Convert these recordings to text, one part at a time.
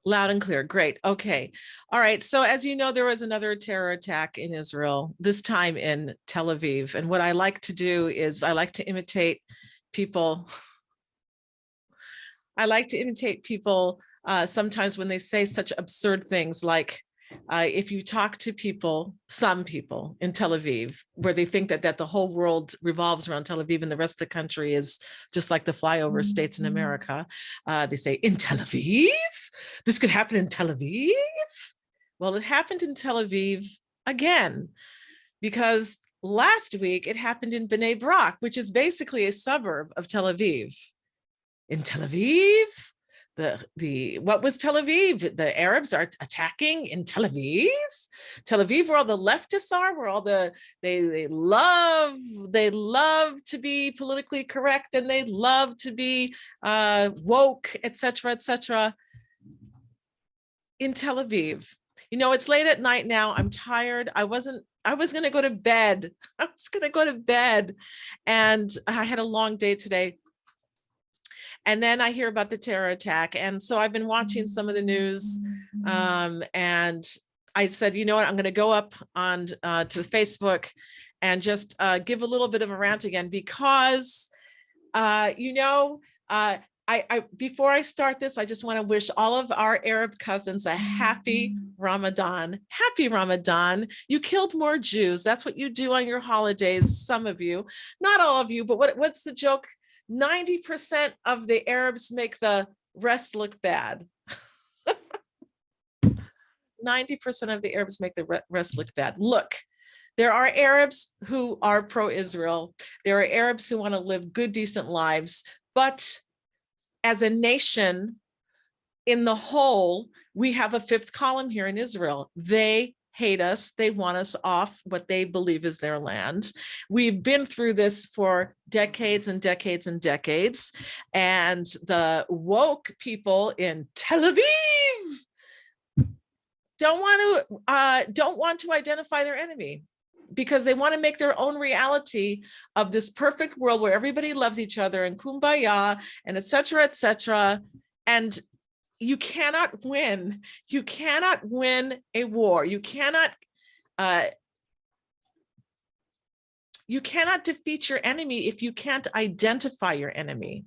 Loud and clear. Great. Okay. All right. So as you know, there was another terror attack in Israel, this time in Tel Aviv. And what I like to do is I like to imitate people. I like to imitate people sometimes when they say such absurd things like, if you talk to people, some people in Tel Aviv, where they think that the whole world revolves around Tel Aviv and the rest of the country is just like the flyover states in America, they say, in Tel Aviv? This could happen in Tel Aviv? Well, it happened in Tel Aviv again, because last week it happened in Bnei Brak, which is basically a suburb of Tel Aviv. In Tel Aviv, what was Tel Aviv? The Arabs are attacking in Tel Aviv. Tel Aviv, where all the leftists are, where all they love to be politically correct, and they love to be woke, etc., etc. In Tel Aviv, you know, it's late at night now. I'm tired. I was going to go to bed. I was going to go to bed, and I had a long day today. And then I hear about the terror attack. And so I've been watching some of the news, and I said, you know what, I'm going to go up on to Facebook and just give a little bit of a rant again, because, before I start this, I just want to wish all of our Arab cousins a happy Ramadan. Happy Ramadan. You killed more Jews. That's what you do on your holidays. Some of you, not all of you, but what's the joke? 90% of the Arabs make the rest look bad. 90% of the Arabs make the rest look bad. Look, there are Arabs who are pro-Israel. There are Arabs who want to live good, decent lives. But as a nation, in the whole, we have a fifth column here in Israel. They hate us. They want us off what they believe is their land. We've been through this for decades and decades and decades. And the woke people in Tel Aviv don't want to identify their enemy, because they want to make their own reality of this perfect world where everybody loves each other and kumbaya and et cetera, et cetera. And you cannot win. You cannot win a war. You cannot defeat your enemy if you can't identify your enemy.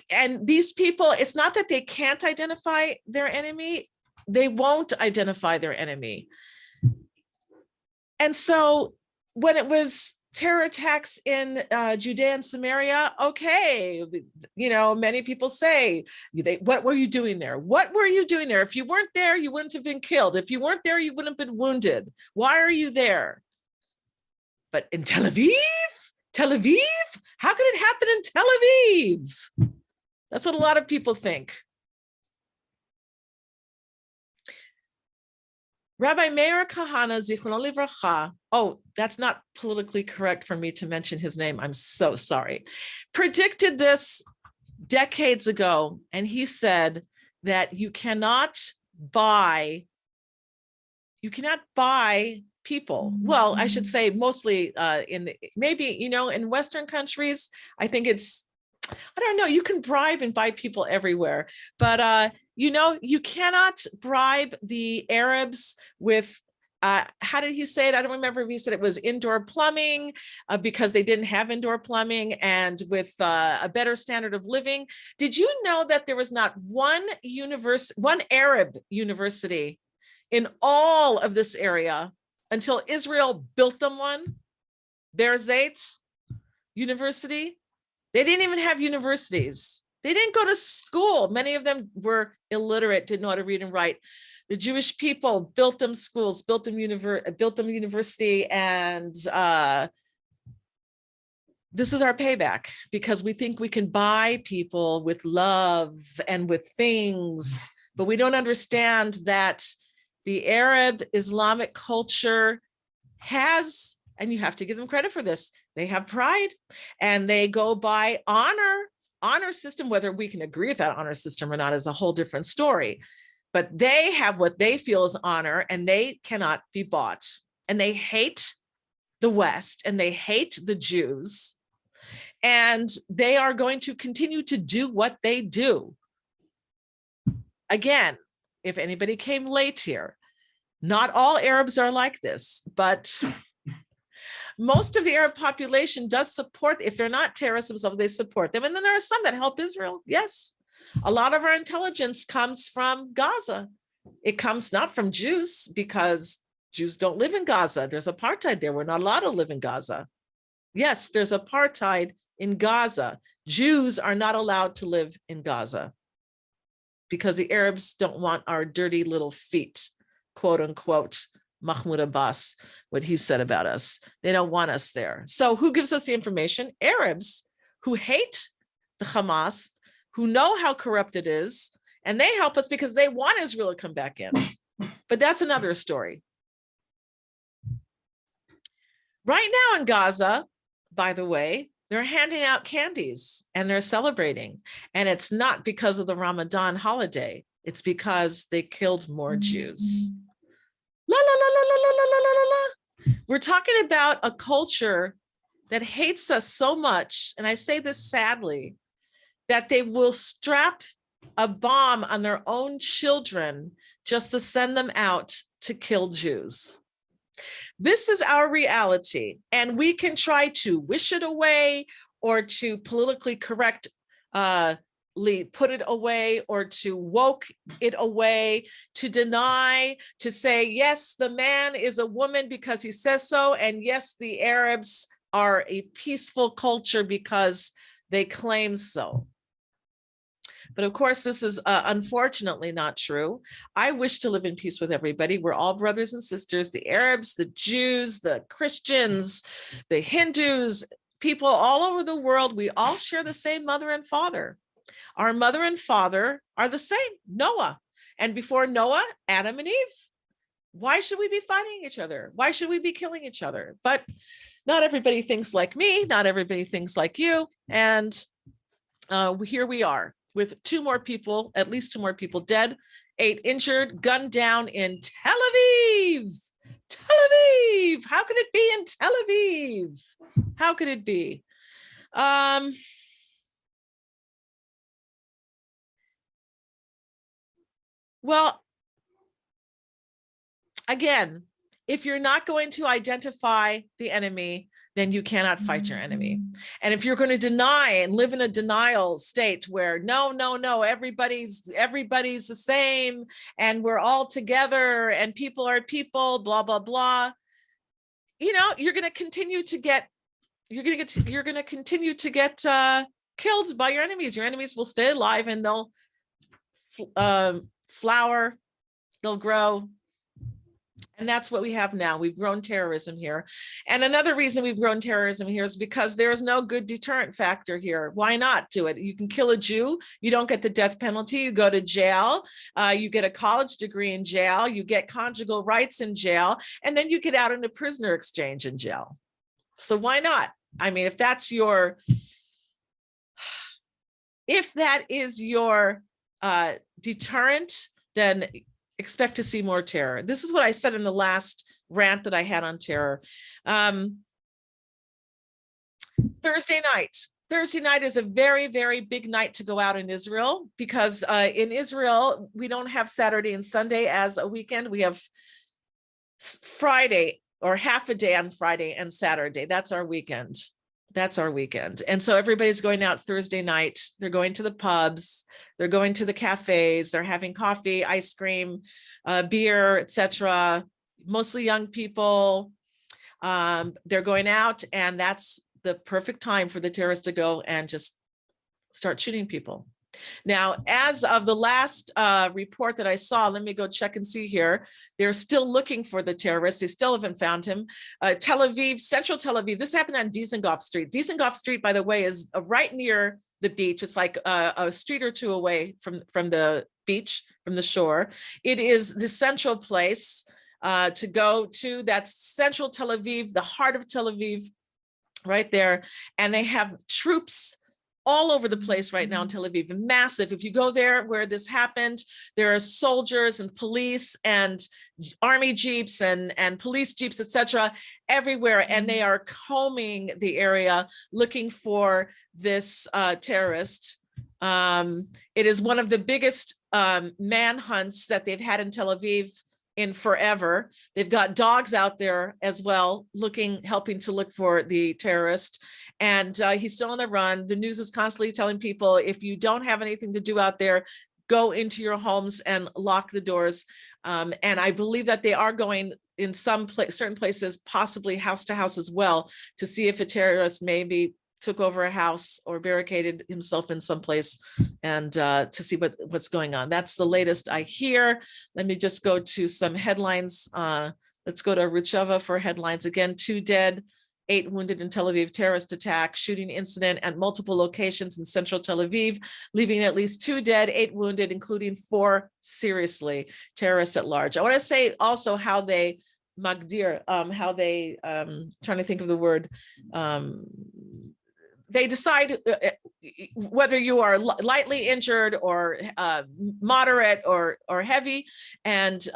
And these people, it's not that they can't identify their enemy, they won't identify their enemy. And so when it was terror attacks in Judea and Samaria, okay, you know, many people say, what were you doing there? What were you doing there? If you weren't there, you wouldn't have been killed. If you weren't there, you wouldn't have been wounded. Why are you there? But in Tel Aviv? Tel Aviv? How could it happen in Tel Aviv? That's what a lot of people think. Rabbi Meir Kahana, Zichrono Livracha, oh, that's not politically correct for me to mention his name, I'm so sorry, predicted this decades ago. And he said that you cannot buy people. Well, I should say mostly maybe, you know, in Western countries, I think it's, I don't know, you can bribe and buy people everywhere, but you know, you cannot bribe the Arabs with, how did he say it? I don't remember if he said it was indoor plumbing, because they didn't have indoor plumbing, and with a better standard of living. Did you know that there was not one Arab university in all of this area until Israel built them one? Berzeit University. They didn't even have universities. They didn't go to school. Many of them were illiterate, didn't know how to read and write. The Jewish people built them schools, built them university, and this is our payback, because we think we can buy people with love and with things, but we don't understand that the Arab Islamic culture has, and you have to give them credit for this, they have pride, and they go by honor system. Whether we can agree with that honor system or not is a whole different story, but they have what they feel is honor, and they cannot be bought. And they hate the West, and they hate the Jews, and they are going to continue to do what they do. Again, if anybody came late here, not all Arabs are like this, but most of the Arab population does support, if they're not terrorists themselves, they support them. And then there are some that help Israel. Yes. A lot of our intelligence comes from Gaza. It comes not from Jews, because Jews don't live in Gaza. There's apartheid there. We're not allowed to live in Gaza. Yes, there's apartheid in Gaza. Jews are not allowed to live in Gaza because the Arabs don't want our dirty little feet, quote unquote, Mahmoud Abbas, what he said about us. They don't want us there. So who gives us the information? Arabs who hate the Hamas, who know how corrupt it is, and they help us because they want Israel to come back in. But that's another story. Right now in Gaza, by the way, they're handing out candies and they're celebrating. And it's not because of the Ramadan holiday. It's because they killed more Jews. La, la, la, la, la, la, la, la, la, la. We're talking about a culture that hates us so much, and I say this sadly, that they will strap a bomb on their own children just to send them out to kill Jews. This is our reality, and we can try to wish it away or to politically correct put it away, or to woke it away, to deny, to say, yes, the man is a woman because he says so, and yes, the Arabs are a peaceful culture because they claim so. But of course, this is unfortunately not true. I wish to live in peace with everybody. We're all brothers and sisters, the Arabs, the Jews, the Christians, the Hindus, people all over the world. We all share the same mother and father. Our mother and father are the same, Noah. And before Noah, Adam and Eve. Why should we be fighting each other? Why should we be killing each other? But not everybody thinks like me. Not everybody thinks like you. And here we are with at least two more people dead, 8 injured, gunned down in Tel Aviv. Tel Aviv. How could it be in Tel Aviv? How could it be? Well, again, if you're not going to identify the enemy, then you cannot fight your enemy. And if you're going to deny and live in a denial state where no, everybody's the same and we're all together and people are people, blah, blah, blah, you're going to continue to get killed by your enemies. Your enemies will stay alive and they'll flower, they'll grow. And that's what we have now. We've grown terrorism here. And another reason we've grown terrorism here is because there is no good deterrent factor here. Why not do it? You can kill a Jew. You don't get the death penalty. You go to jail. You get a college degree in jail. You get conjugal rights in jail. And then you get out in a prisoner exchange in jail. So why not? I mean, if that is your deterrent, then expect to see more terror. This is what I said in the last rant that I had on terror. Thursday night is a very, very big night to go out in Israel, because in Israel, we don't have Saturday and Sunday as a weekend. We have Friday, or half a day on Friday and Saturday. That's our weekend. And so everybody's going out Thursday night. They're going to the pubs, they're going to the cafes, they're having coffee, ice cream, beer, etc. Mostly young people. They're going out, and that's the perfect time for the terrorists to go and just start shooting people. Now, as of the last report that I saw, let me go check and see here. They're still looking for the terrorist. They still haven't found him. Tel Aviv, central Tel Aviv. This happened on Dizengoff Street. Dizengoff Street, by the way, is right near the beach. It's like a street or two away from the beach, from the shore. It is the central place to go to. That's central Tel Aviv, the heart of Tel Aviv, right there. And they have troops all over the place right now in Tel Aviv, massive. If you go there where this happened, there are soldiers and police and army jeeps and police jeeps, etc., everywhere. And they are combing the area looking for this terrorist. It is one of the biggest manhunts that they've had in Tel Aviv in forever. They've got dogs out there as well, helping to look for the terrorist. And he's still on the run. The news is constantly telling people, if you don't have anything to do out there, go into your homes and lock the doors. And I believe that they are going in certain places, possibly house to house as well, to see if a terrorist maybe took over a house or barricaded himself in some place, and to see what's going on. That's the latest I hear. Let me just go to some headlines. Let's go to Richova for headlines. Again, 2 dead, 8 wounded in Tel Aviv terrorist attack, shooting incident at multiple locations in central Tel Aviv, leaving at least 2 dead, 8 wounded, including 4 seriously. Terrorists at large. I want to say also how they magdir, trying to think of the word, they decide whether you are lightly injured or moderate or heavy, and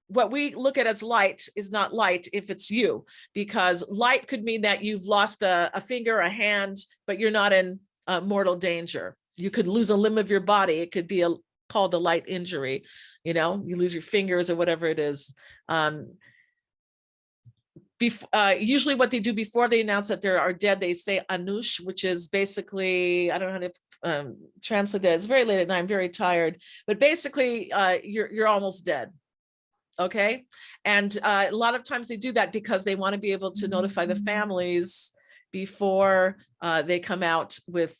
what we look at as light is not light if it's you, because light could mean that you've lost a finger, a hand, but you're not in mortal danger. You could lose a limb of your body. It could be called a light injury. You know, you lose your fingers or whatever it is. Usually what they do before they announce that they are dead, they say anush, which is basically, I don't know how to translate that. It's very late at night. I'm very tired, but basically you're almost dead. Okay. And a lot of times they do that because they want to be able to notify the families before they come out with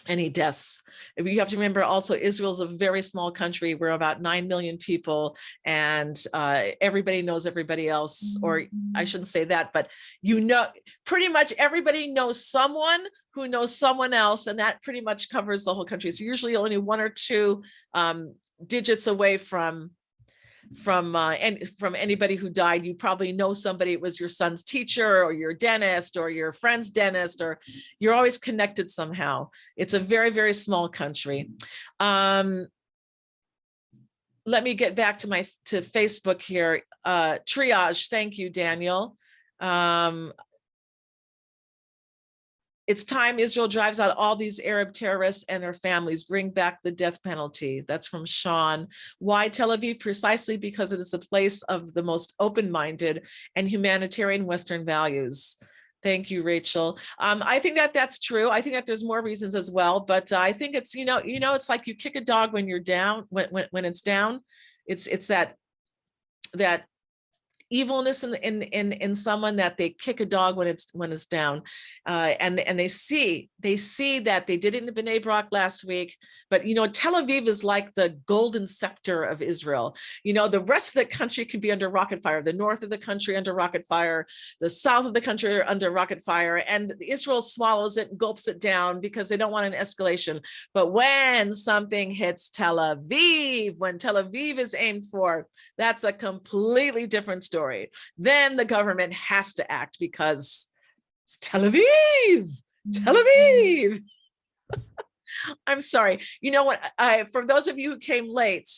any deaths. You have to remember also, Israel's a very small country. We're about 9 million people, and everybody knows everybody else, or I shouldn't say that, but pretty much everybody knows someone who knows someone else, and that pretty much covers the whole country. So usually only 1 or 2 digits away from anybody who died. You probably know somebody. It was your son's teacher or your dentist or your friend's dentist, or you're always connected somehow. It's a very, very small country. Let me get back to Facebook here. Triage. Thank you, Daniel. It's time Israel drives out all these Arab terrorists and their families, bring back the death penalty. That's from Sean. Why Tel Aviv? Precisely because it is a place of the most open-minded and humanitarian Western values. Thank you, Rachel. I think that that's true. I think that there's more reasons as well, but I think it's, it's like you kick a dog when you're down, when it's down. It's that evilness in someone, that they kick a dog when it's down, and they see that they did it in Bnei Brak last week. But Tel Aviv is like the golden scepter of Israel. The rest of the country can be under rocket fire. The north of the country under rocket fire, the south of the country under rocket fire, and Israel swallows it, gulps it down because they don't want an escalation. But when something hits Tel Aviv, when Tel Aviv is aimed for, that's a completely different story. Then the government has to act because it's Tel Aviv, Tel Aviv. I'm sorry. You know what? For those of you who came late,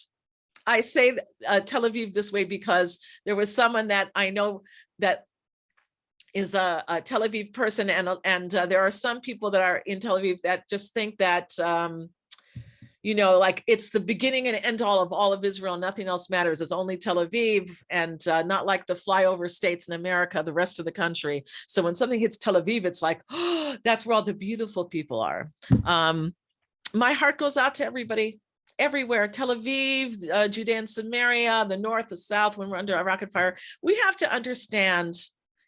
I say Tel Aviv this way because there was someone that I know that is a Tel Aviv person, and there are some people that are in Tel Aviv that just think that like it's the beginning and end all of Israel. Nothing else matters. It's only Tel Aviv, and not like the flyover states in America, the rest of the country. So when something hits Tel Aviv, it's like, oh, that's where all the beautiful people are. My heart goes out to everybody, everywhere. Tel Aviv, Judea and Samaria, the north, the south, when we're under a rocket fire. We have to understand,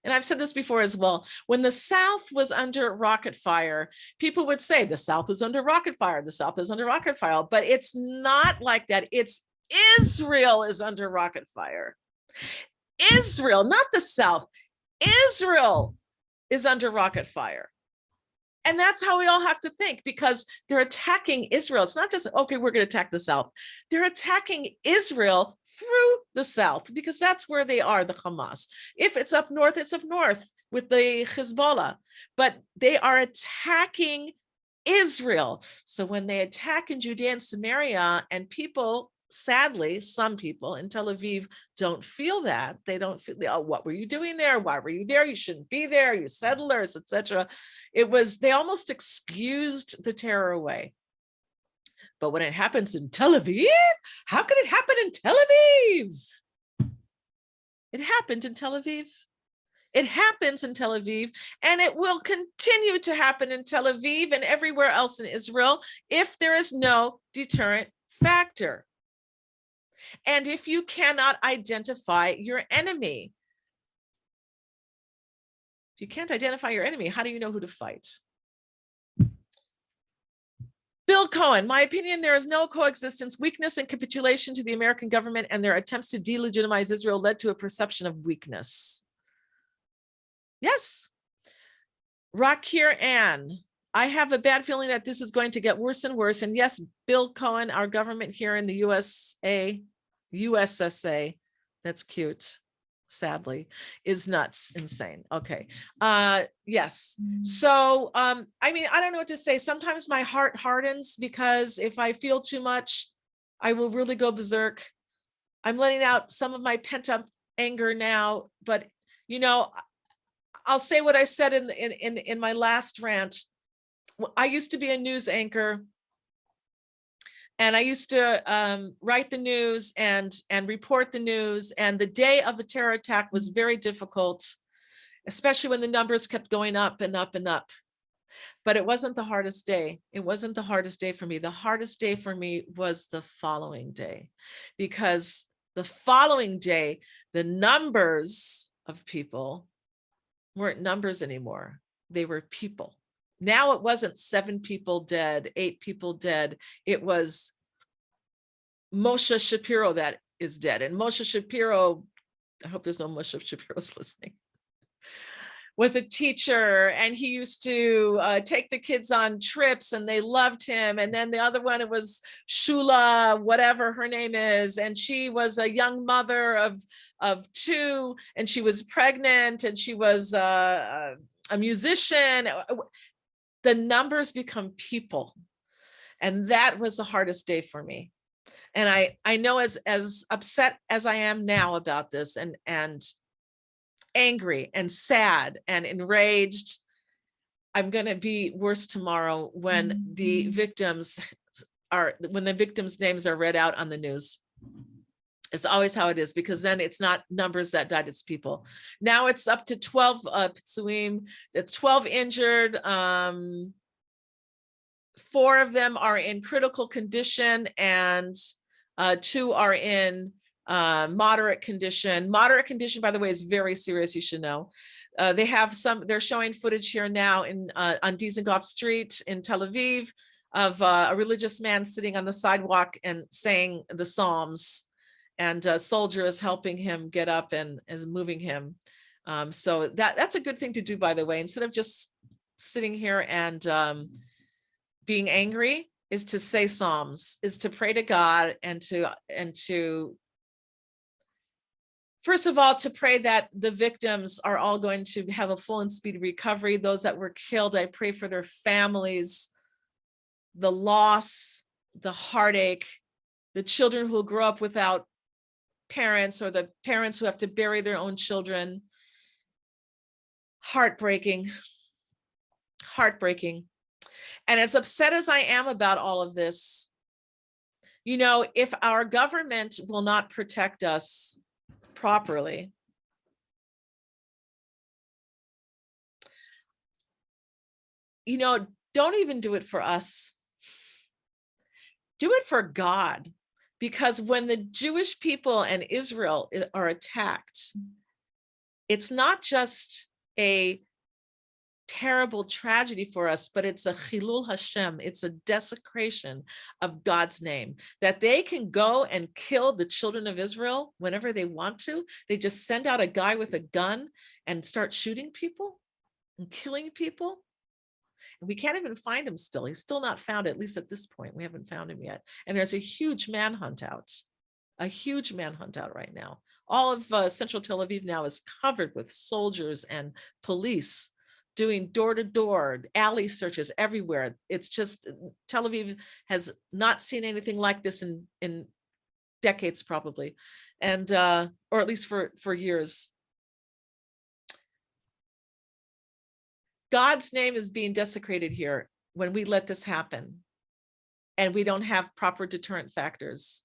and I've said this before as well, when the South was under rocket fire, people would say the South is under rocket fire, the South is under rocket fire, but it's not like that. It's Israel is under rocket fire. Israel, not the South. Israel is under rocket fire. And that's how we all have to think, because they're attacking Israel. It's not just, okay, we're going to attack the South. They're attacking Israel through the South, because that's where they are, the Hamas. If it's up north, it's up north with the Hezbollah. But they are attacking Israel. So when they attack in Judea and Samaria, and people, sadly, some people in Tel Aviv don't feel that. They don't feel, oh, what were you doing there? Why were you there? You shouldn't be there. You settlers, etc. They almost excused the terror away. But when it happens in Tel Aviv, how can it happen in Tel Aviv? It happened in Tel Aviv. It happens in Tel Aviv, and it will continue to happen in Tel Aviv and everywhere else in Israel if there is no deterrent factor. And if you cannot identify your enemy. If you can't identify your enemy, how do you know who to fight? Bill Cohen, my opinion, there is no coexistence. Weakness and capitulation to the American government and their attempts to delegitimize Israel led to a perception of weakness. Yes. Rakir Ann, I have a bad feeling that this is going to get worse and worse. And yes, Bill Cohen, our government here in the USSA, that's cute, sadly, is nuts, insane. Okay. Yes. So, I mean, I don't know what to say. Sometimes my heart hardens because if I feel too much, I will really go berserk. I'm letting out some of my pent up anger now, but you know, I'll say what I said in my last rant. I used to be a news anchor, and I used to write the news and report the news. And the day of a terror attack was very difficult, especially when the numbers kept going up and up and up. But it wasn't the hardest day. It wasn't the hardest day for me. The hardest day for me was the following day, because the following day, the numbers of people weren't numbers anymore. They were people. Now it wasn't 7 people dead, 8 people dead. It was Moshe Shapiro that is dead. And Moshe Shapiro, I hope there's no Moshe Shapiro's listening, was a teacher, and he used to take the kids on trips and they loved him. And then the other one, it was Shula, whatever her name is. And she was a young mother of 2, and she was pregnant, and she was a musician. The numbers become people. And that was the hardest day for me. And I know as upset as I am now about this, and angry and sad and enraged, I'm going to be worse tomorrow when the victims names are read out on the news. It's always how it is, because then it's not numbers that died, it's people. Now it's up to 12 ptsuim, it's 12 injured. 4 of them are in critical condition, and 2 are in moderate condition. Moderate condition, by the way, is very serious. You should know. They're showing footage here now on Dizengoff Street in Tel Aviv of a religious man sitting on the sidewalk and saying the Psalms, and a soldier is helping him get up and is moving him. So that's a good thing to do, by the way, instead of just sitting here and being angry, is to say Psalms, is to pray to God, and to first of all, to pray that the victims are all going to have a full and speedy recovery. Those that were killed, I pray for their families, the loss, the heartache, the children who will grow up without parents, or the parents who have to bury their own children. Heartbreaking, heartbreaking. And as upset as I am about all of this, you know, if our government will not protect us properly, you know, don't even do it for us. Do it for God. Because when the Jewish people and Israel are attacked, it's not just a terrible tragedy for us, but it's a chilul Hashem. It's a desecration of God's name, that they can go and kill the children of Israel whenever they want to. They just send out a guy with a gun and start shooting people and killing people. And we can't even find him still. He's still not found, at least at this point. We haven't found him yet. And there's a huge manhunt out right now. All of central Tel Aviv now is covered with soldiers and police doing door-to-door alley searches everywhere. It's just, Tel Aviv has not seen anything like this in decades, probably, and or at least for years. God's name is being desecrated here when we let this happen. and we don't have proper deterrent factors.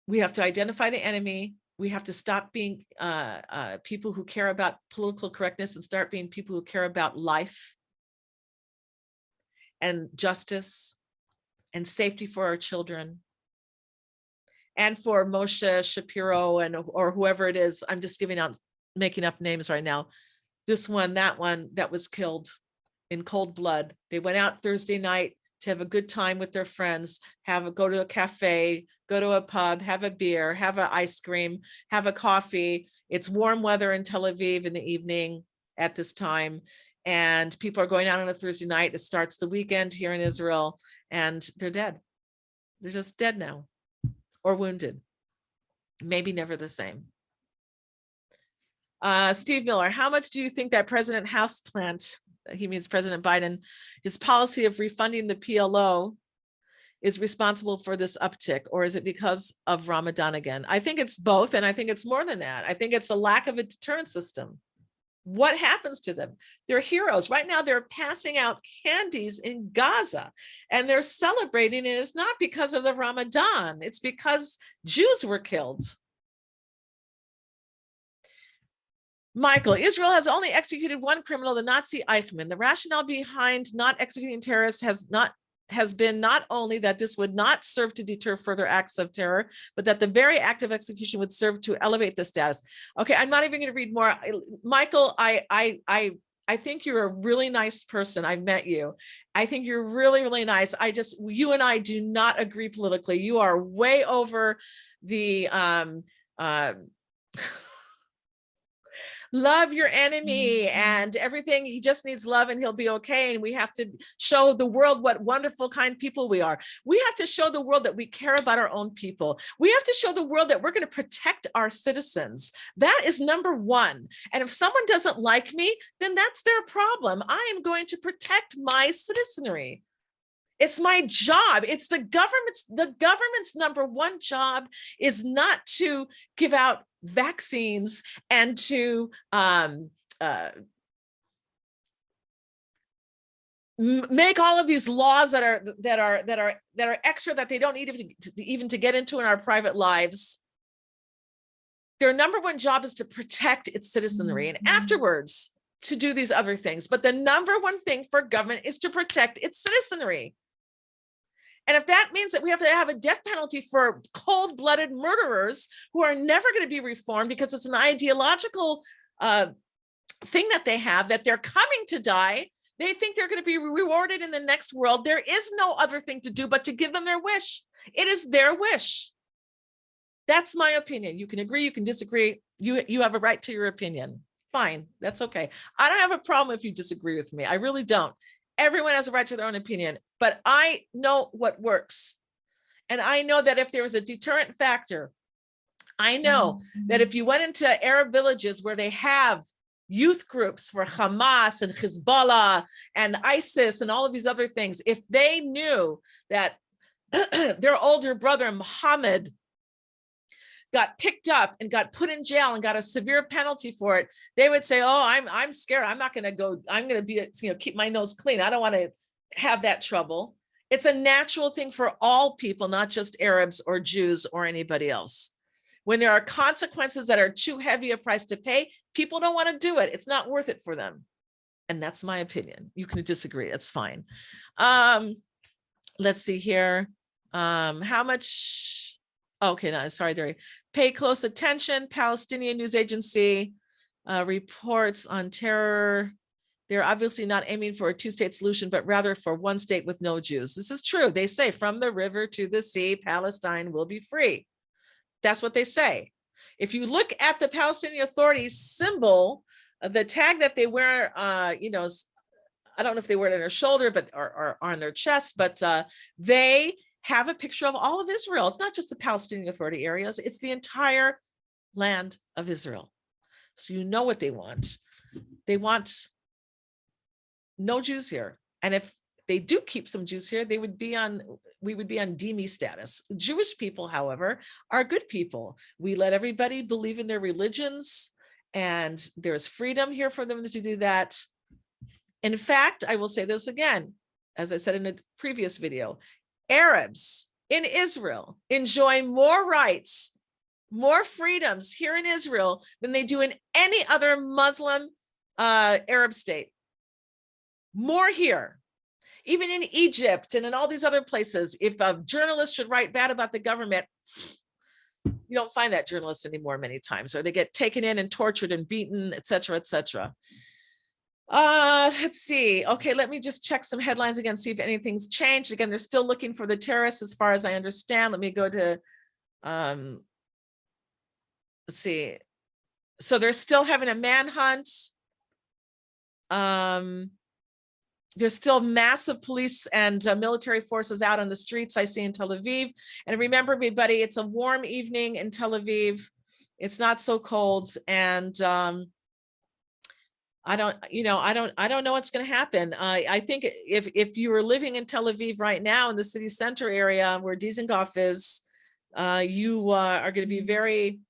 We have to identify the enemy. We have to stop being people who care about political correctness and start being people who care about life and justice and safety for our children. And for Moshe Shapiro or whoever it is, I'm just making up names right now. This one, that was killed in cold blood. They went out Thursday night to have a good time with their friends, go to a cafe, go to a pub, have a beer, have an ice cream, have a coffee. It's warm weather in Tel Aviv in the evening at this time. And people are going out on a Thursday night. It starts the weekend here in Israel, and they're dead. They're just dead now, or wounded. Maybe never the same. Steve Miller, how much do you think that President Houseplant, he means President Biden, his policy of refunding the PLO is responsible for this uptick, or is it because of Ramadan again? I think it's both, and I think it's more than that. I think it's a lack of a deterrent system. What happens to them? They're heroes. Right now, they're passing out candies in Gaza, and they're celebrating, and it's not because of the Ramadan. It's because Jews were killed. Michael, Israel has only executed one criminal, the Nazi Eichmann. The rationale behind not executing terrorists has been not only that this would not serve to deter further acts of terror, but that the very act of execution would serve to elevate the status. Okay, I'm not even going to read more. Michael, I think you're a really nice person. I've met you. I think you're really, really nice. You and I do not agree politically. You are way over the love your enemy and everything. He just needs love and he'll be okay. And we have to show the world what wonderful, kind people we are. We have to show the world that we care about our own people. We have to show the world that we're going to protect our citizens. That is number one. And if someone doesn't like me, then that's their problem. I am going to protect my citizenry. It's my job. It's the government's number one job is not to give out vaccines and to make all of these laws that are extra that they don't need even to get into in our private lives. Their number one job is to protect its citizenry, and afterwards to do these other things. But the number one thing for government is to protect its citizenry. And if that means that we have to have a death penalty for cold-blooded murderers who are never going to be reformed because it's an ideological thing that they have, that they're coming to die, they think they're going to be rewarded in the next world. There is no other thing to do but to give them their wish. It is their wish. That's my opinion. You can agree, you can disagree. You have a right to your opinion. Fine, that's okay. I don't have a problem if you disagree with me. I really don't. Everyone has a right to their own opinion, but I know what works. And I know that if there was a deterrent factor, I know that if you went into Arab villages where they have youth groups for Hamas and Hezbollah and ISIS and all of these other things, if they knew that their older brother, Muhammad, got picked up and got put in jail and got a severe penalty for it, they would say, oh, I'm scared. I'm not going to go. I'm going to be, keep my nose clean. I don't want to have that trouble. It's a natural thing for all people, not just Arabs or Jews or anybody else. When there are consequences that are too heavy a price to pay, people don't want to do it. It's not worth it for them. And that's my opinion. You can disagree. It's fine. Let's see here. How much? Okay, no, sorry, Derry. Pay close attention. Palestinian news agency reports on terror. They're obviously not aiming for a two-state solution, but rather for one state with no Jews. This is true. They say from the river to the sea, Palestine will be free. That's what they say. If you look at the Palestinian Authority symbol, the tag that they wear, I don't know if they wear it on their shoulder, but or on their chest, but they have a picture of all of Israel. It's not just the Palestinian Authority areas, it's the entire land of Israel. So you know what they want. They want no Jews here. And if they do keep some Jews here, we would be on dhimmi status. Jewish people, however, are good people. We let everybody believe in their religions, and there's freedom here for them to do that. In fact, I will say this again, as I said in a previous video, Arabs in Israel enjoy more rights, more freedoms here in Israel than they do in any other Muslim Arab state. More here. Even in Egypt and in all these other places, if a journalist should write bad about the government, you don't find that journalist anymore many times, or they get taken in and tortured and beaten, et cetera, et cetera. Let's see. Okay, let me just check some headlines again, see if anything's changed. Again, they're still looking for the terrorists as far as I understand. Let me go to, let's see. So they're still having a manhunt. There's still massive police and military forces out on the streets I see in Tel Aviv. And remember, everybody, it's a warm evening in Tel Aviv. It's not so cold. And I don't know what's going to happen. I think if you are living in Tel Aviv right now in the city center area where Dizengoff is, you are going to be very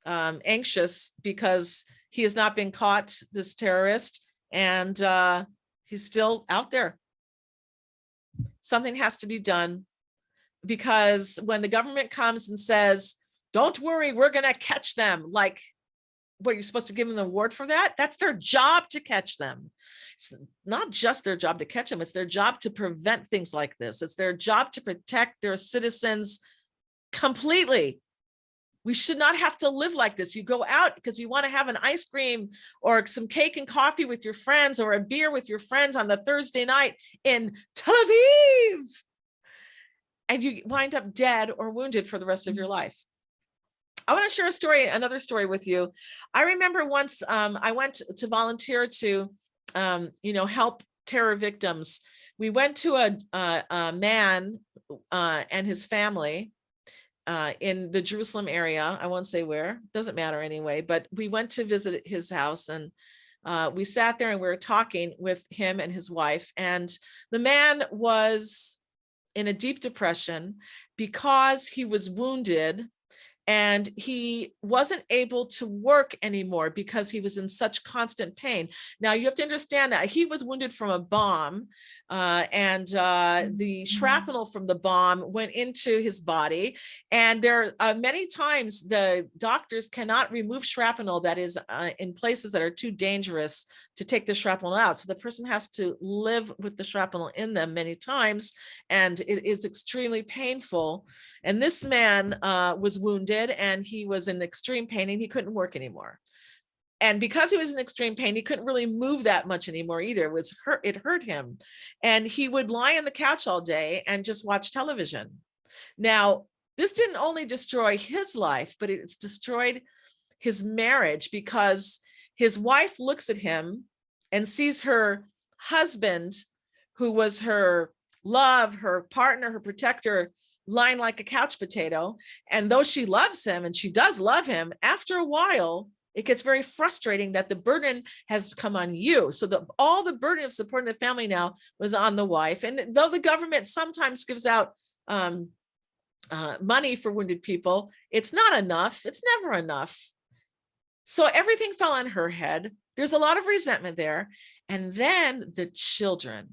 anxious because he has not been caught, this terrorist, and he's still out there. Something has to be done, because when the government comes and says, don't worry, we're going to catch them, like, what, you're supposed to give them an award for that? That's their job, to catch them. It's not just their job to catch them. It's their job to prevent things like this. It's their job to protect their citizens completely. We should not have to live like this. You go out because you want to have an ice cream or some cake and coffee with your friends, or a beer with your friends on the Thursday night in Tel Aviv, and you wind up dead or wounded for the rest of your life. I want to share another story with you. I remember once I went to volunteer to, help terror victims. We went to a man and his family in the Jerusalem area. I won't say where, doesn't matter anyway, but we went to visit his house, and we sat there and we were talking with him and his wife. And the man was in a deep depression because he was wounded, and he wasn't able to work anymore because he was in such constant pain. Now, you have to understand that he was wounded from a bomb, and the shrapnel from the bomb went into his body. And there are many times the doctors cannot remove shrapnel that is in places that are too dangerous to take the shrapnel out. So the person has to live with the shrapnel in them many times, and it is extremely painful. And this man was wounded, and he was in extreme pain, and he couldn't work anymore. And because he was in extreme pain, he couldn't really move that much anymore either. It hurt him. And he would lie on the couch all day and just watch television. Now, this didn't only destroy his life, but it's destroyed his marriage, because his wife looks at him and sees her husband, who was her love, her partner, her protector, lying like a couch potato. And though she loves him, and she does love him, after a while, it gets very frustrating that the burden has come on you. So all the burden of supporting the family now was on the wife. And though the government sometimes gives out money for wounded people, it's not enough. It's never enough. So everything fell on her head. There's a lot of resentment there. And then the children.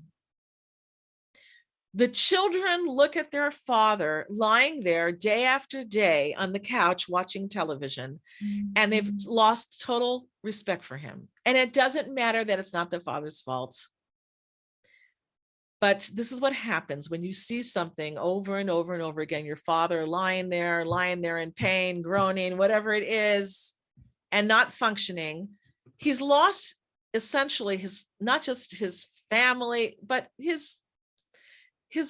The children look at their father lying there day after day on the couch watching television, and they've lost total respect for him. And it doesn't matter that it's not the father's fault. But this is what happens when you see something over and over and over again, your father lying there in pain, groaning, whatever it is, and not functioning. He's lost essentially not just his family, but his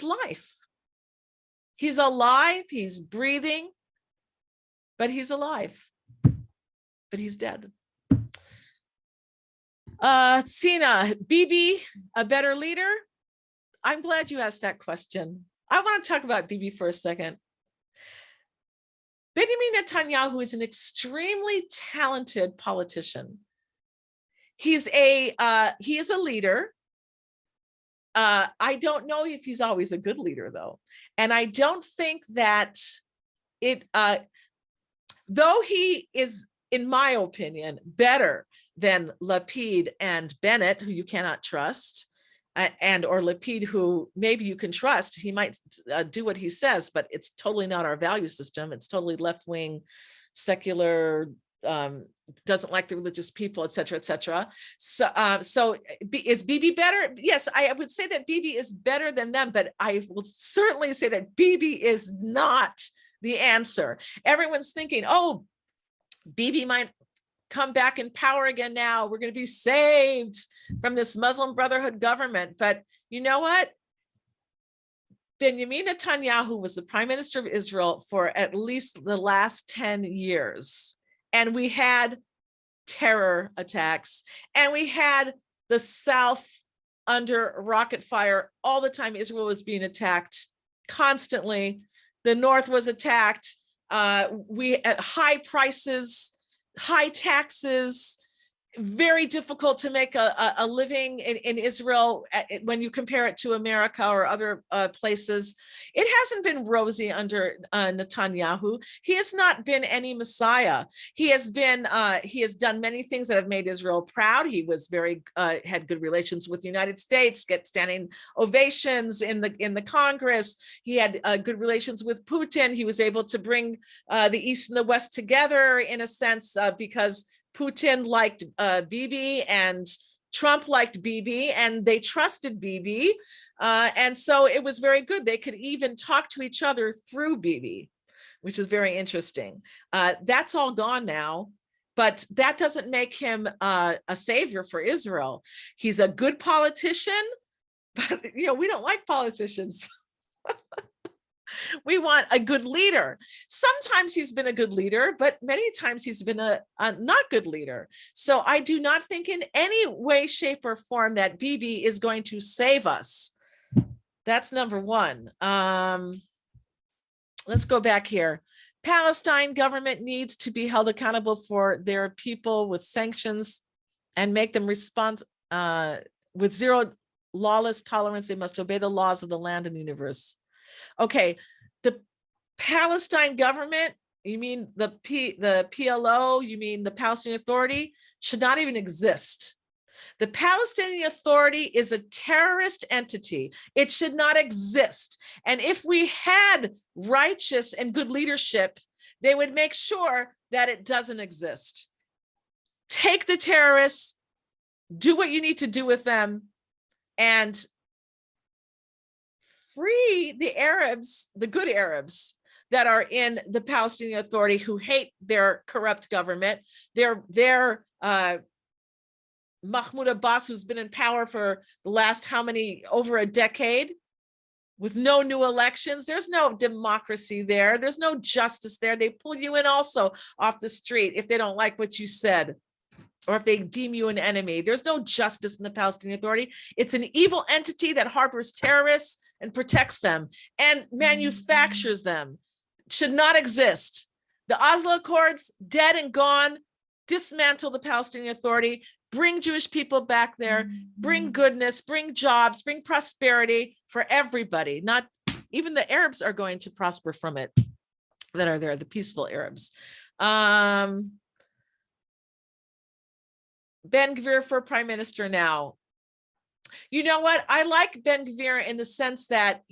life. He's alive, he's breathing, but he's alive, but he's dead. Sina, Bibi, a better leader? I'm glad you asked that question. I want to talk about Bibi for a second. Benjamin Netanyahu is an extremely talented politician. He is a leader. I don't know if he's always a good leader, though. And I don't think that though he is, in my opinion, better than Lapid and Bennett, who you cannot trust, and or Lapid, who maybe you can trust. He might do what he says, but it's totally not our value system. It's totally left-wing, secular, doesn't like the religious people, et cetera, et cetera. So is Bibi better? Yes, I would say that Bibi is better than them, but I will certainly say that Bibi is not the answer. Everyone's thinking, oh, Bibi might come back in power again now. We're going to be saved from this Muslim Brotherhood government. But you know what? Benjamin Netanyahu was the prime minister of Israel for at least the last 10 years. And we had terror attacks, and we had the South under rocket fire all the time. Israel was being attacked constantly. The North was attacked. We had high prices, high taxes, very difficult to make a living in Israel when you compare it to America or other places. It hasn't been rosy under Netanyahu. He has not been any messiah. He has done many things that have made Israel proud. He was had good relations with the United States, get standing ovations in the Congress. He had good relations with Putin. He was able to bring the East and the West together in a sense because Putin liked Bibi and Trump liked Bibi, and they trusted Bibi. And so it was very good. They could even talk to each other through Bibi, which is very interesting. That's all gone now, but that doesn't make him a savior for Israel. He's a good politician, but we don't like politicians. We want a good leader. Sometimes he's been a good leader, but many times he's been a not good leader. So I do not think in any way, shape, or form that Bibi is going to save us. That's number one. Let's go back here. Palestine government needs to be held accountable for their people with sanctions and make them respond with zero lawless tolerance. They must obey the laws of the land and the universe. Okay, the Palestine government, you mean the PLO, you mean the Palestinian Authority, should not even exist. The Palestinian Authority is a terrorist entity. It should not exist. And if we had righteous and good leadership, they would make sure that it doesn't exist. Take the terrorists, do what you need to do with them, and free the Arabs, the good Arabs that are in the Palestinian Authority who hate their corrupt government. Their Mahmoud Abbas, who's been in power for the last over a decade with no new elections. There's no democracy there. There's no justice there. They pull you in also off the street if they don't like what you said, or if they deem you an enemy. There's no justice in the Palestinian Authority. It's an evil entity that harbors terrorists and protects them and manufactures them. Should not exist. The Oslo Accords, dead and gone. Dismantle the Palestinian Authority. Bring Jewish people back there. Bring goodness, bring jobs, bring prosperity for everybody. Not even the Arabs are going to prosper from it that are there, the peaceful Arabs. Ben Gvir for prime minister now. You know what? I like Ben Gvir in the sense that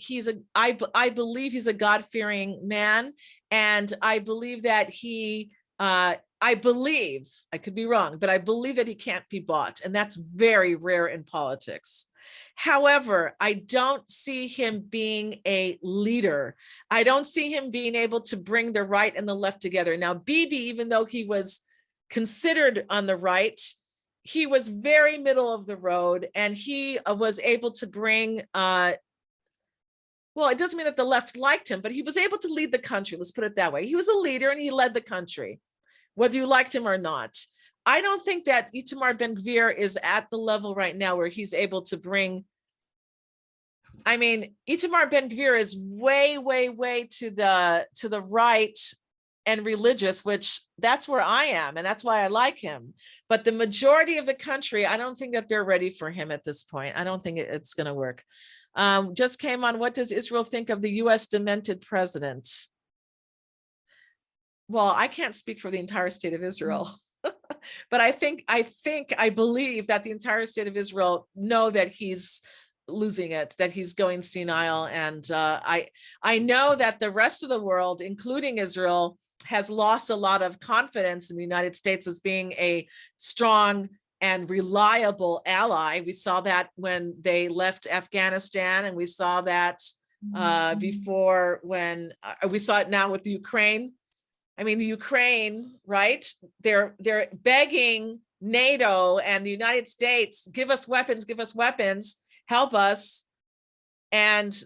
I believe he's a God-fearing man. And I believe that I could be wrong, but I believe that he can't be bought. And that's very rare in politics. However, I don't see him being a leader. I don't see him being able to bring the right and the left together. Now, Bibi, even though he was considered on the right, he was very middle of the road, and he was able to bring, well, it doesn't mean that the left liked him, but he was able to lead the country. Let's put it that way. He was a leader and he led the country, whether you liked him or not. I don't think that Itamar Ben-Gvir is at the level right now where he's able to bring, Itamar Ben-Gvir is way, way, way to the right and religious, which that's where I am. And that's why I like him. But the majority of the country, I don't think that they're ready for him at this point. I don't think it's going to work. Just came on, what does Israel think of the US demented president? Well, I can't speak for the entire state of Israel, but I believe that the entire state of Israel know that he's losing it, that he's going senile. And I know that the rest of the world, including Israel, has lost a lot of confidence in the United States as being a strong and reliable ally. We saw that when they left Afghanistan, and we saw that before when we saw it now with Ukraine. I mean, the Ukraine, right? They're begging NATO and the United States, give us weapons, help us. And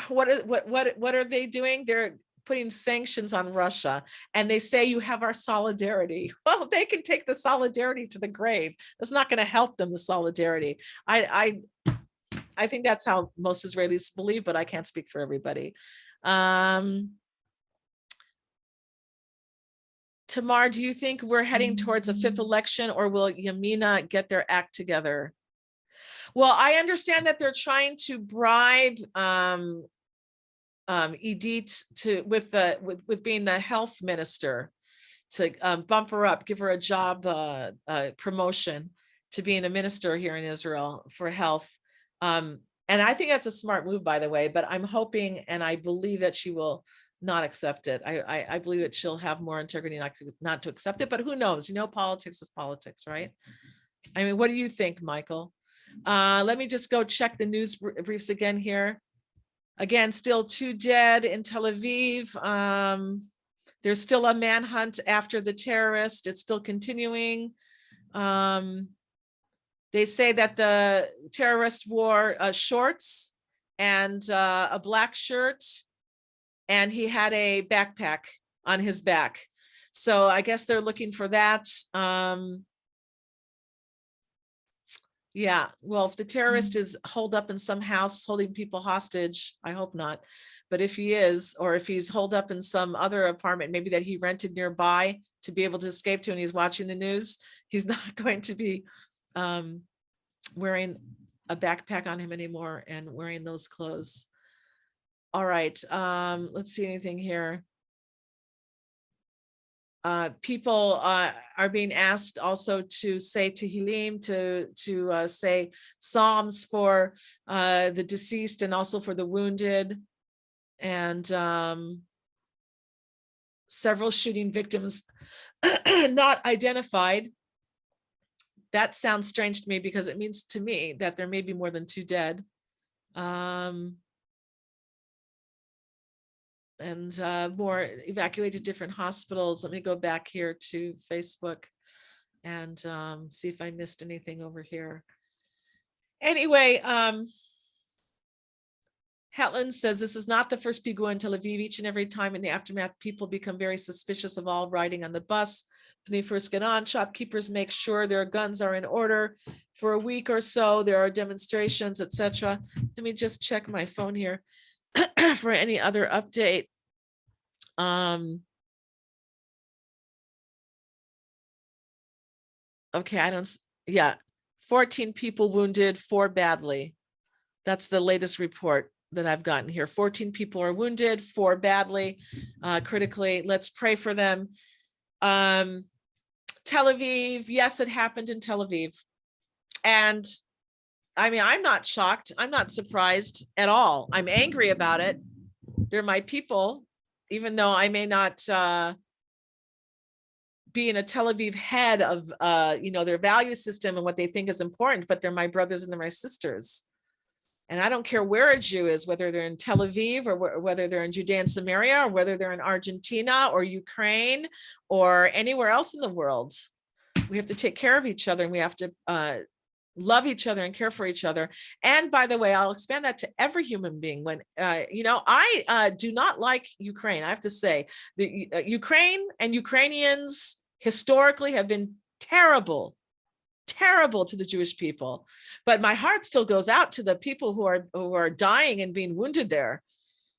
what are they doing? They're putting sanctions on Russia, and they say you have our solidarity. Well, they can take the solidarity to the grave. That's not going to help them, the solidarity. I think that's how most Israelis believe, but I can't speak for everybody. Tamar, do you think we're heading towards a fifth election, or will Yamina get their act together? Well, I understand that they're trying to bribe Edith with being the health minister, to bump her up, give her a job promotion to being a minister here in Israel for health. And I think that's a smart move, by the way, but I'm hoping, and I believe that she will not accept it. I believe that she'll have more integrity not to accept it, but who knows? You know, politics is politics, right? I mean, what do you think, Michael? Let me just go check the news briefs again here. Again, still 2 dead in Tel Aviv. There's still a manhunt after the terrorist. It's still continuing. They say that the terrorist wore shorts and a black shirt, and he had a backpack on his back. So I guess they're looking for that. Yeah, well, if the terrorist is holed up in some house holding people hostage, I hope not. But if he is, or if he's holed up in some other apartment, maybe that he rented nearby to be able to escape to, and he's watching the news, he's not going to be wearing a backpack on him anymore and wearing those clothes. All right, let's see anything here. People are being asked also to say Tehillim, to say Psalms for the deceased and also for the wounded, and several shooting victims not identified. That sounds strange to me, because it means to me that there may be more than 2 dead. And more evacuated to different hospitals. Let me go back here to Facebook and see if I missed anything over here. Anyway, Hetland says this is not the first pigua in Tel Aviv. Each and every time in the aftermath, people become very suspicious of all riding on the bus. When they first get on, shopkeepers make sure their guns are in order. For a week or so, there are demonstrations, etc. Let me just check my phone here for any other update. Okay, 14 people wounded, 4 badly. That's the latest report that I've gotten here. 14 people are wounded, 4 badly, critically. Let's pray for them. Tel Aviv, yes, it happened in Tel Aviv. And I mean, I'm not shocked. I'm not surprised at all. I'm angry about it. They're my people, even though I may not be in a Tel Aviv head of, their value system and what they think is important, but they're my brothers and they're my sisters. And I don't care where a Jew is, whether they're in Tel Aviv or whether they're in Judea and Samaria, or whether they're in Argentina or Ukraine or anywhere else in the world. We have to take care of each other, and we have to love each other and care for each other. And by the way, I'll expand that to every human being. When, I do not like Ukraine. I have to say the Ukraine and Ukrainians historically have been terrible to the Jewish people, but my heart still goes out to the people who are dying and being wounded there.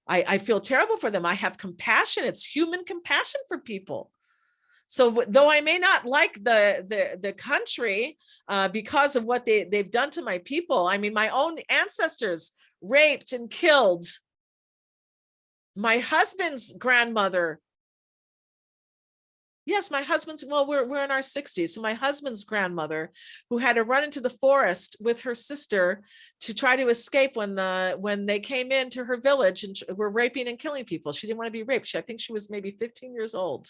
I feel terrible for them. I have compassion. It's human compassion for people. So though I may not like the country because of what they've done to my people, I mean, my own ancestors raped and killed. My husband's grandmother Yes, my husband's, well, we're in our 60s. So my husband's grandmother, who had to run into the forest with her sister to try to escape when they came into her village and were raping and killing people. She didn't want to be raped. I think she was maybe 15 years old.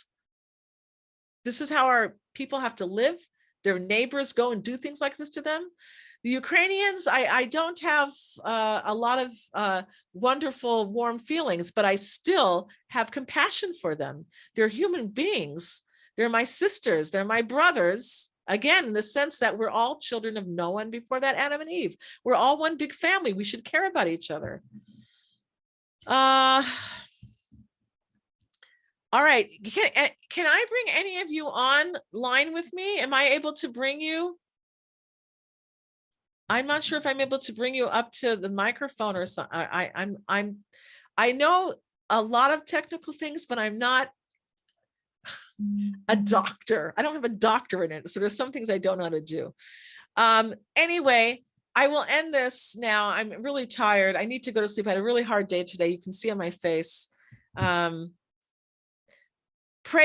This is how our people have to live. Their neighbors go and do things like this to them. The Ukrainians, I don't have a lot of wonderful, warm feelings, but I still have compassion for them. They're human beings. They're my sisters. They're my brothers. Again, in the sense that we're all children of Noah, and before that, Adam and Eve. We're all one big family. We should care about each other. All right. Can I bring any of you online with me? Am I able to bring you? I'm not sure if I'm able to bring you up to the microphone or something. I know a lot of technical things, but I'm not a doctor. I don't have a doctorate in it. So there's some things I don't know how to do. Anyway, I will end this now. I'm really tired. I need to go to sleep. I had a really hard day today. You can see on my face. Pray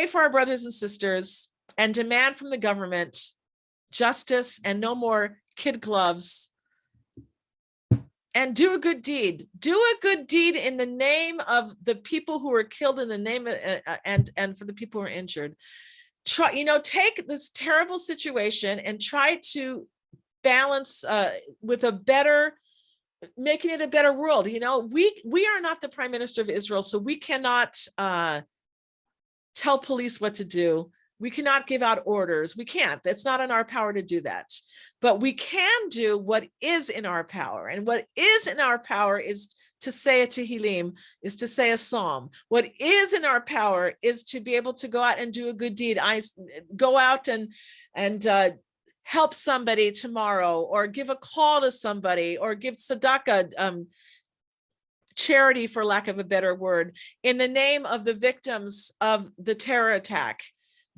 for our brothers and sisters and demand from the government justice and no more kid gloves, and do a good deed. Do a good deed in the name of the people who were killed, in the name of, and for the people who are injured. Try, take this terrible situation and try to balance with a better, making it a better world. We are not the prime minister of Israel, so we cannot tell police what to do. We cannot give out orders. We can't. It's not in our power to do that. But we can do what is in our power. And what is in our power is to say a Tehillim, is to say a psalm. What is in our power is to be able to go out and do a good deed. I go out and help somebody tomorrow, or give a call to somebody, or give tzedakah, charity, for lack of a better word, in the name of the victims of the terror attack.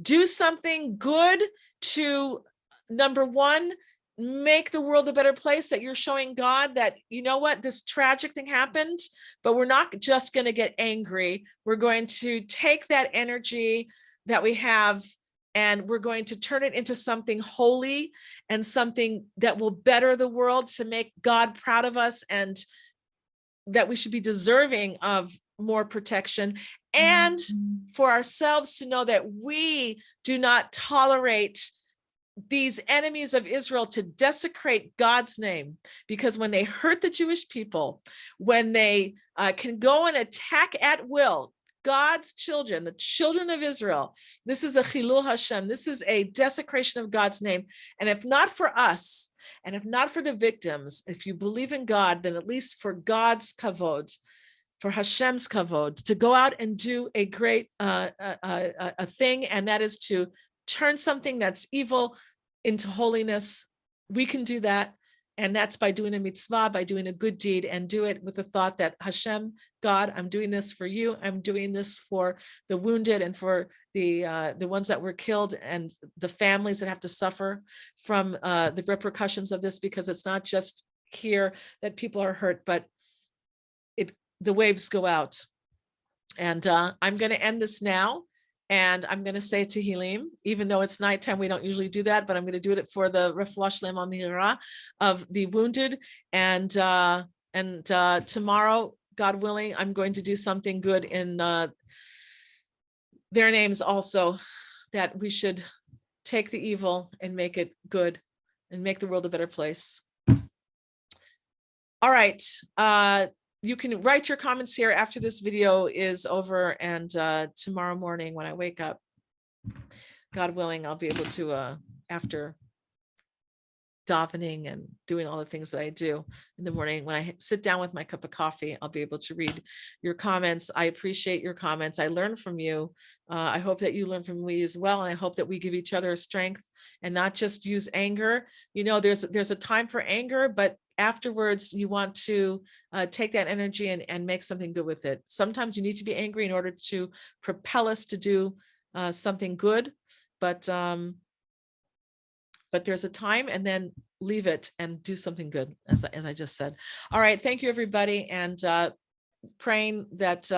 Do something good to, number one, make the world a better place, that you're showing God that, this tragic thing happened, but we're not just going to get angry. We're going to take that energy that we have and we're going to turn it into something holy and something that will better the world, to make God proud of us, and that we should be deserving of more protection, and for ourselves to know that we do not tolerate these enemies of Israel to desecrate God's name. Because when they hurt the Jewish people, when they can go and attack at will God's children, the children of Israel, this is a chilul Hashem. This is a desecration of God's name. And if not for us, and if not for the victims, if you believe in God, then at least for God's kavod, for Hashem's kavod, to go out and do a great a thing, and that is to turn something that's evil into holiness. We can do that, and that's by doing a mitzvah, by doing a good deed, and do it with the thought that Hashem, God, I'm doing this for you. I'm doing this for the wounded and for the ones that were killed, and the families that have to suffer from the repercussions of this, because it's not just here that people are hurt, but the waves go out. And I'm going to end this now, and I'm going to say Tehillim, even though it's nighttime. We don't usually do that, but I'm going to do it for the refuah shlema mihira of the wounded. And tomorrow, God willing, I'm going to do something good in their names also, that we should take the evil and make it good and make the world a better place. All right. You can write your comments here after this video is over, and tomorrow morning when I wake up, God willing, I'll be able to, after davening and doing all the things that I do in the morning, when I sit down with my cup of coffee, I'll be able to read your comments. I appreciate your comments. I learn from you. I hope that you learn from me as well. And I hope that we give each other strength and not just use anger. There's a time for anger, but afterwards you want to take that energy and make something good with it. Sometimes you need to be angry in order to propel us to do something good, but there's a time, and then leave it and do something good, as I just said. All right, thank you everybody, and praying that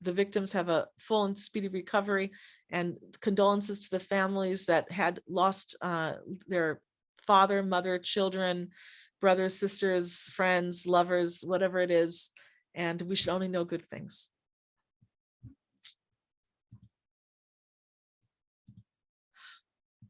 the victims have a full and speedy recovery, and condolences to the families that had lost their father, mother, children, brothers, sisters, friends, lovers, whatever it is. And we should only know good things.